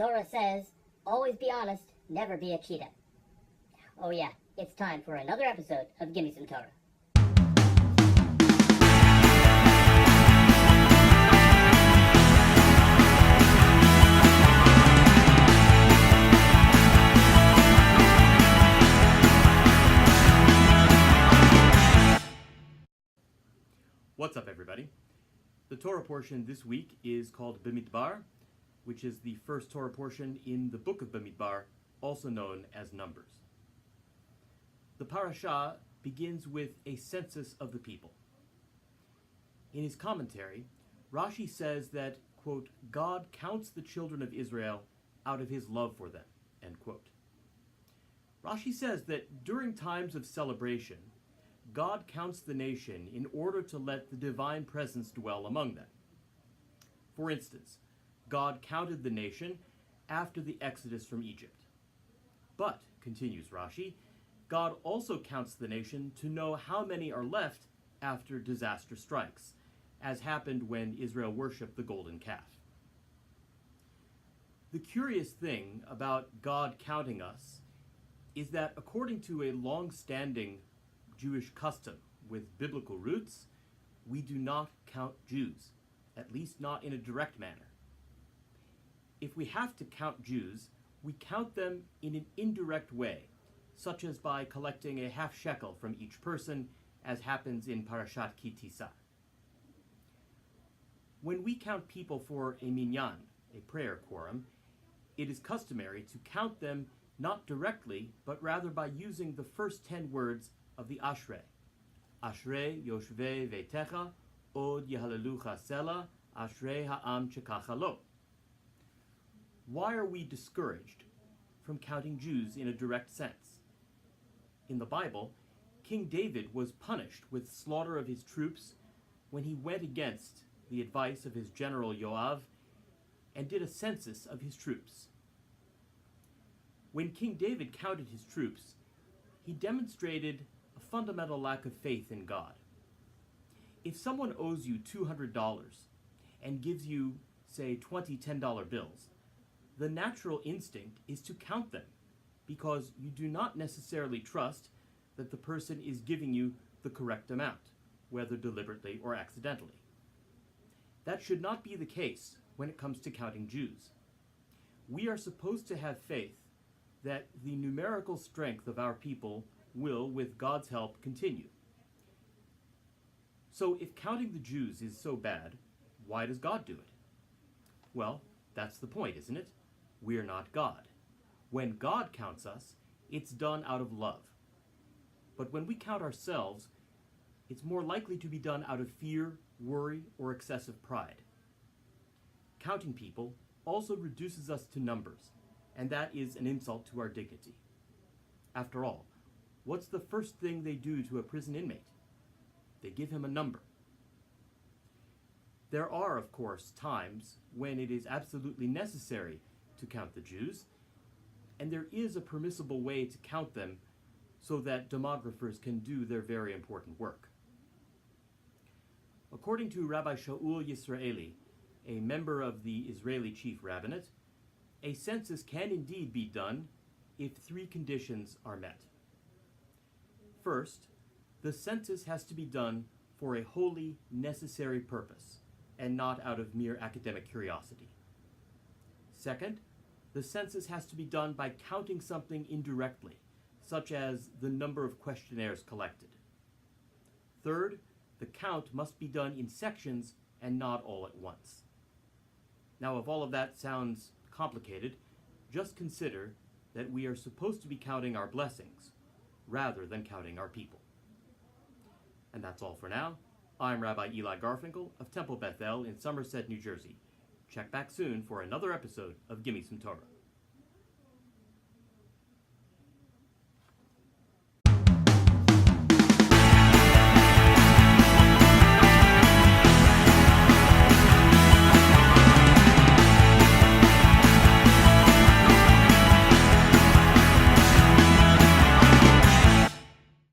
Torah says, always be honest, never be a cheetah. Oh yeah, it's time for another episode of Gimme Some Torah. What's up, everybody? The Torah portion this week is called Bemidbar, which is the first Torah portion in the book of Bemidbar, also known as Numbers. The parasha begins with a census of the people. In his commentary, Rashi says that, quote, God counts the children of Israel out of his love for them, end quote. Rashi says that during times of celebration, God counts the nation in order to let the divine presence dwell among them. For instance, God counted the nation after the exodus from Egypt. But, continues Rashi, God also counts the nation to know how many are left after disaster strikes, as happened when Israel worshipped the golden calf. The curious thing about God counting us is that according to a long-standing Jewish custom with biblical roots, we do not count Jews, at least not in a direct manner. If we have to count Jews, we count them in an indirect way, such as by collecting a half shekel from each person, as happens in Parashat Ki Tisa. When we count people for a minyan, a prayer quorum, it is customary to count them not directly, but rather by using the first 10 words of the Ashrei. Ashrei yoshvei veitecha, od yehalelucha sela, Ashrei ha'am chekacha lo. Why are we discouraged from counting Jews in a direct sense? In the Bible, King David was punished with slaughter of his troops when he went against the advice of his general Yoav and did a census of his troops. When King David counted his troops, he demonstrated a fundamental lack of faith in God. If someone owes you $200 and gives you, say, 20 $10 bills, the natural instinct is to count them because you do not necessarily trust that the person is giving you the correct amount, whether deliberately or accidentally. That should not be the case when it comes to counting Jews. We are supposed to have faith that the numerical strength of our people will, with God's help, continue. So if counting the Jews is so bad, why does God do it? Well, that's the point, isn't it? We're not God. When God counts us, it's done out of love. But when we count ourselves, it's more likely to be done out of fear, worry, or excessive pride. Counting people also reduces us to numbers, and that is an insult to our dignity. After all, what's the first thing they do to a prison inmate? They give him a number. There are, of course, times when it is absolutely necessary to count the Jews, and there is a permissible way to count them so that demographers can do their very important work. According to Rabbi Shaul Yisraeli, a member of the Israeli Chief Rabbinate, a census can indeed be done if 3 conditions are met. First, the census has to be done for a wholly necessary purpose and not out of mere academic curiosity. Second, the census has to be done by counting something indirectly, such as the number of questionnaires collected. Third, the count must be done in sections and not all at once. Now, if all of that sounds complicated, just consider that we are supposed to be counting our blessings rather than counting our people. And that's all for now. I'm Rabbi Eli Garfinkel of Temple Bethel in Somerset, New Jersey. Check back soon for another episode of Gimme Some Torah.